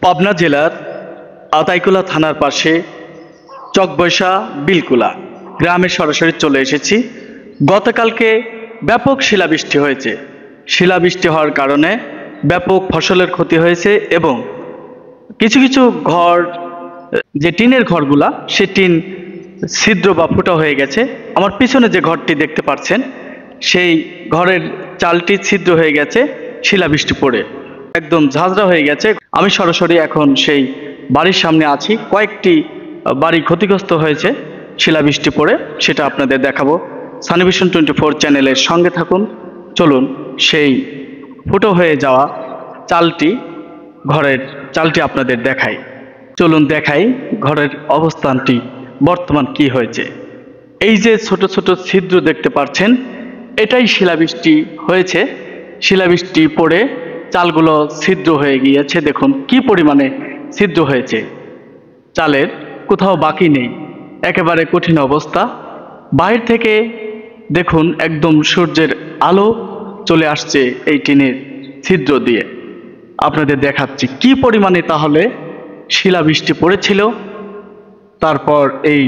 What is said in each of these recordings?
পাবনা জেলার আতাইকুলা থানার পাশে চকবৈশা বিলকুলা গ্রামে সরাসরি চলে এসেছি। গতকালকে ব্যাপক শিলাবৃষ্টি হয়েছে। শিলাবৃষ্টি হওয়ার কারণে ব্যাপক ফসলের ক্ষতি হয়েছে এবং কিছু কিছু ঘর, যে টিনের ঘরগুলা, সে টিন ছিদ্র বা ফুটো হয়ে গেছে। আমার পিছনে যে ঘরটি দেখতে পাচ্ছেন, সেই ঘরের চালটি ছিদ্র হয়ে গেছে শিলাবৃষ্টি পড়ে, একদম ঝাঁঝরা হয়ে গেছে। আমি সরাসরি এখন সেই বাড়ির সামনে আছি। কয়েকটি বাড়ি ক্ষতিগ্রস্ত হয়েছে শিলাবৃষ্টি পড়ে, সেটা আপনাদের দেখাবো। সানিভিশন 24 চ্যানেলের সঙ্গে থাকুন। চলুন সেই ফুটো হয়ে যাওয়া ঘরের চালটি আপনাদের দেখাই। চলুন দেখাই ঘরের অবস্থানটি বর্তমান কি হয়েছে। এই যে ছোট ছোট ছিদ্র দেখতে পাচ্ছেন, এটাই শিলাবৃষ্টি হয়েছে। শিলাবৃষ্টি পড়ে চালগুলো ছিদ্র হয়ে গিয়েছে। দেখুন কি পরিমাণে ছিদ্র হয়েছে। চালের কোথাও বাকি নেই, একেবারে কঠিন অবস্থা। বাইরে থেকে দেখুন একদম সূর্যের আলো চলে আসছে এই টিনের ছিদ্র দিয়ে। আপনাদের দেখাচ্ছি কি পরিমাণে তাহলে শিলাবৃষ্টি পড়েছিল, তারপর এই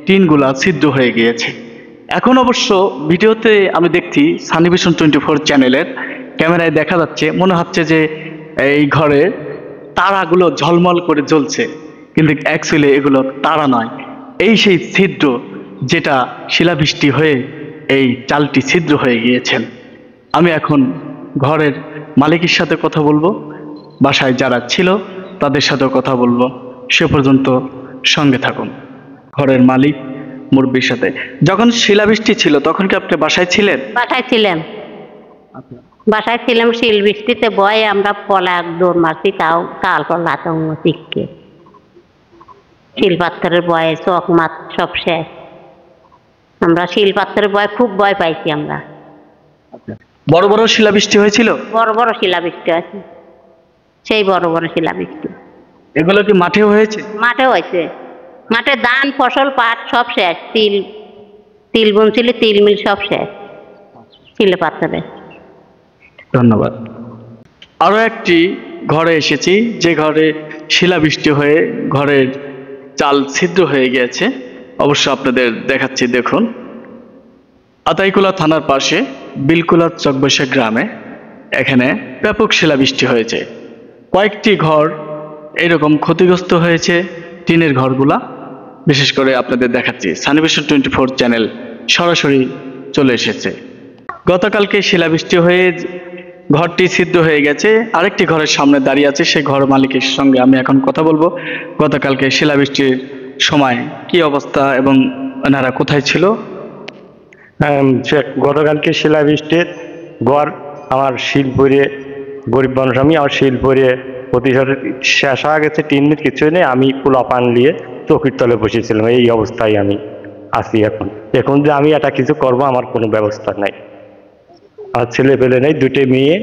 টিনগুলা ছিদ্র হয়ে গিয়েছে। এখন অবশ্য ভিডিওতে আমি দেখছি সানিভিশন 24 চ্যানেলের ক্যামেরায় দেখা যাচ্ছে, মনে হচ্ছে যে এই ঘরে তারাগুলো ঝলমল করে জ্বলছে, কিন্তু অ্যাকচুয়ালি এগুলো তারা নয়। এই সেই ছিদ্র, যেটা শিলাবৃষ্টি হয়ে এই চালটি ছিদ্র হয়ে গিয়েছেন। আমি এখন ঘরের মালিকের সাথে কথা বলবো, বাসায় যারা ছিল তাদের সাথেও কথা বলবো। সে পর্যন্ত সঙ্গে থাকুন। ঘরের মালিক মুরব্বির সাথে। যখন শিলাবৃষ্টি ছিল তখন কি আপনি বাসায় ছিলেন? বাসায় ছিলাম। বাসায় ছিলাম, শিল বৃষ্টিতে ভয়ে আমরা পলা দৌড় মারছি, তাও কাল পলা শিখকে শিল পাথরের ভয়ে চোখ মাত সব শেষ। আমরা শিল পাথরের ভয়ে খুব ভয় পাইছি আমরা। বড় বড় শিলাবৃষ্টি হয়েছিল? বড় বড় শিলাবৃষ্টি আছে, সেই বড় বড় শিলাবৃষ্টি। এগুলো কি মাঠেও হয়েছে? মাঠে হয়েছে। মাঠে ধান ফসল পাট সব শেষ। তিল বুনছিল, তিল মিল সব শেষ শিলে পাথরে। ধন্যবাদ। আরো একটি ঘরে এসেছি, যে ঘরে শিলাবৃষ্টি হয়ে ঘরের চাল ছিদ্র হয়ে গিয়েছে। অবশ্য আপনাদের দেখাচ্ছি। দেখুন আতাইকুলা থানার পাশে বিলকুলা চকবৈশা গ্রামে এখানে ব্যাপক শিলাবৃষ্টি হয়েছে। কয়েকটি ঘর এরকম ক্ষতিগ্রস্ত হয়েছে, টিনের ঘরগুলা। বিশেষ করে আপনাদের দেখাচ্ছি, সানিভিশন 24 চ্যানেল সরাসরি চলে এসেছে। গতকালকে শিলাবৃষ্টি হয়ে ঘরটি ছিদ্র হয়ে গেছে। আরেকটি ঘরের সামনে দাঁড়িয়ে আছে, সেই ঘর মালিকের সঙ্গে আমি এখন কথা বলবো। গতকালকে শিলাবৃষ্টির সময় কি অবস্থা এবং ওনারা কোথায় ছিল? গতকালকে শিলাবৃষ্টির ঘর আমার শিলপুরে, গরিব মানুষ আমি, আমার শিলপুরে প্রতিশোধ শেষ হয়ে গেছে, টিনের কিছুই নেই। আমি পোলা পান নিয়ে চৌকির তলে বসেছিলাম। এই অবস্থায় আমি আছি এখন যে আমি এটা কিছু করব, আমার কোনো ব্যবস্থা নাই। আমার ছেলে পেলে নেই, দুটো মেয়ে,